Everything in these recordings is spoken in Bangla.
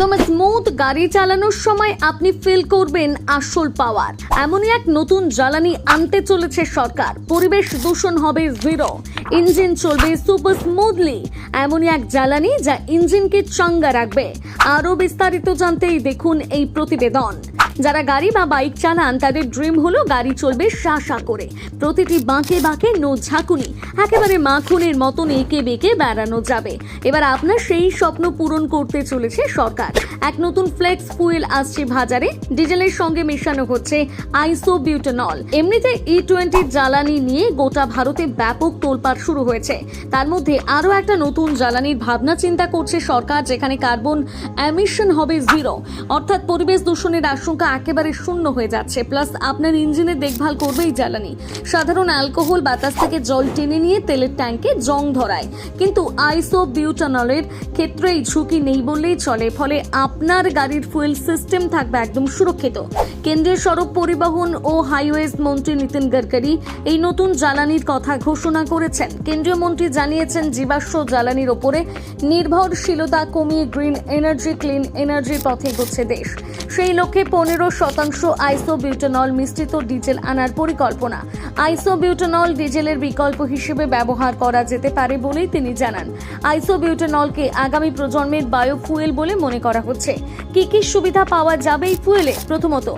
একদম স্মুথ গাড়ি চালানোর সময় আপনি ফিল করবেন আসল পাওয়ার। এমনই এক নতুন জ্বালানি আনতে চলেছে সরকার। পরিবেশ দূষণ হবে জিরো, ইঞ্জিন চলবে সুপার স্মুথলি। এমনই এক জ্বালানি যা ইঞ্জিনকে চাঙ্গা রাখবে। আরো বিস্তারিত জানতেই দেখুন এই প্রতিবেদন। যারা গাড়ি বা বাইক চালান তাদের ড্রিম হলো গাড়ি চলবে শাসা করে, প্রতিটি বাঁকে বাঁকে নো ঝাঁকুনি, একেবারে মাখনের মতন এঁকে বেঁকে বেড়ানো যাবে। এবার আপনার সেই স্বপ্ন পূরণ করতে চলেছে সরকার। এক নতুন ফ্লেক্স ফুয়েল আসছে বাজারে। ডিজেলের সঙ্গে মেশানো হচ্ছে আইসোবিউটানল। এমনিতে E20 জ্বালানি নিয়ে গোটা ভারতে ব্যাপক তোলপাড় শুরু হয়েছে। তার মধ্যে আরো একটা নতুন জ্বালানির ভাবনা চিন্তা করছে সরকার, যেখানে কার্বন এমিশন হবে জিরো, অর্থাৎ পরিবেশ দূষণের আশঙ্কা একেবারে শূন্য হয়ে যাচ্ছে। প্লাস আপনার ইঞ্জিনের দেখভাল করবে এই জ্বালানি। সাধারণ অ্যালকোহল বাতাস থেকে জল টেনে নিয়ে তেলের ট্যাঙ্কে জং ধরায়, কিন্তু আইসোবিউটানলের ক্ষেত্রে এই ঝুঁকি নেই বললেই চলে। ফলে আপনার গাড়ির ফুয়েল সিস্টেম থাকবে একদম সুরক্ষিত। কেন্দ্রীয় সড়ক পরিবহন ও হাইওয়েজ মন্ত্রী নীতিন গডকরি এই নতুন জ্বালানির কথা ঘোষণা করেছেন। কেন্দ্রীয় মন্ত্রী জানিয়েছেন, জীবাশ্ম জ্বালানির ওপরে নির্ভরশীলতা কমিয়ে গ্রিন এনার্জি, ক্লিন এনার্জির পথে এগোচ্ছে দেশ। সেই লক্ষ্যে 15% আইসোবিউটানল মিশ্রিত ডিজেল আনার পরিকল্পনা। আইসোবিউটানল ডিজেলের বিকল্প হিসেবে ব্যবহার করা যেতে পারে বলেই তিনি জানান। আইসোবিউটানলকে আগামী প্রজন্মের বায়োফুয়েল বলে মনে করা হচ্ছে। কি কি সুবিধা পাওয়া যাবে এই ফুয়েলে? প্রথমত,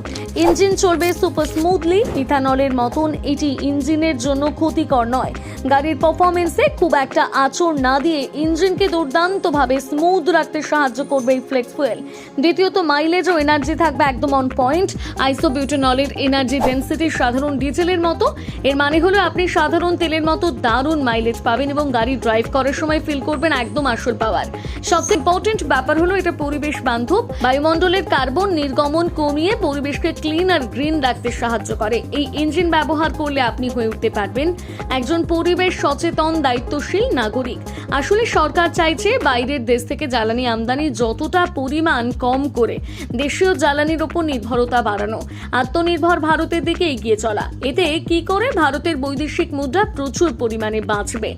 ইঞ্জিন চলবে সুপার স্মুথলি। ইথানলের মতন এটি ইঞ্জিনের জন্য ক্ষতিকর নয়। গাড়ির পারফরমেন্সে খুব একটা আঁচড় না দিয়ে ইঞ্জিনকে দুর্দান্তভাবে স্মুথ রাখতে সাহায্য করবে এই ফ্লেক্স ফুয়েল। দ্বিতীয়ত, মাইলেজ ও এনার্জি থাকবে একদম অন পয়েন্ট। আইসোবিউটানলের এনার্জি ডেন্সিটি সাধারণ ডিজেলের মতো। এর মানে হলো আপনি সাধারণ তেলের মতো দারুণ মাইলেজ পাবেন এবং গাড়ি ড্রাইভ করার সময় ফিল করবেন একদম আসল পাওয়ার। সবচেয়ে ইম্পর্টেন্ট ব্যাপার হলো এটা পরিবেশ বান্ধব। বায়ুমণ্ডলের কার্বন নির্গমন কমিয়ে পরিবেশকে ক্লিন আর গ্রিন রাখতে সাহায্য করে। এই ইঞ্জিন ব্যবহার করলে আপনি হয়ে উঠতে পারবেন একজন পরিবেশ সচেতন দায়িত্বশীল নাগরিক। আসলে সরকার চাইছে বাইরের দেশ থেকে জ্বালানি আমদানি যতটা পরিমাণ কম করে দেশীয় জ্বালানির উপর নির্ভরতা বাড়ানো, আত্মনির্ভর ভারতের দিকে এগিয়ে চলা। এতে কি করে ভারতের বৈদেশিক মুদ্রা প্রচুর পরিমাণে বাঁচবে,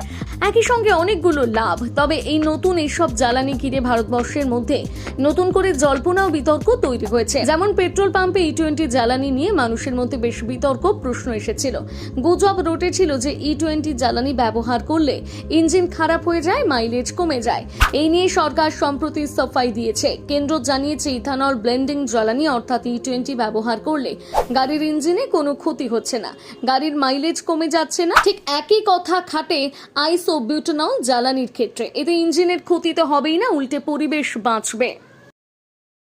একই সঙ্গে অনেকগুলো লাভ। তবে এই নতুন এইসব জ্বালানি ঘিরে ভারতবর্ষের মধ্যে নতুন করে জল্পনা ও বিতর্ক তৈরি হয়েছে। যেমন পেট্রোল পাম্পে E20 জ্বালানি নিয়ে মানুষের মধ্যে বেশ বিতর্ক প্রশ্ন এসেছিল। গুজব রটেছিল যে E20 জ্বালানি ব্যবহার করলে ইঞ্জিন খারাপ হয়ে যায়, মাইলেজ কমে যায়। এই নিয়ে সরকার সম্প্রতি সাফাই দিয়েছে। কেন্দ্র জানিয়েছে, ইথানল ব্লেন্ডিং জ্বালানি অর্থাৎ E20 ব্যবহার করলে গাড়ির ইঞ্জিনে কোনো ক্ষতি হচ্ছে না, গাড়ির মাইলেজ কমে যাচ্ছে না। ঠিক একই কথা খাটে আইসোবিউটানল জ্বালানির ক্ষেত্রে। এতে ইঞ্জিনের ক্ষতি তো হবেই না, উল্টে পরিবেশ বাঁচবে।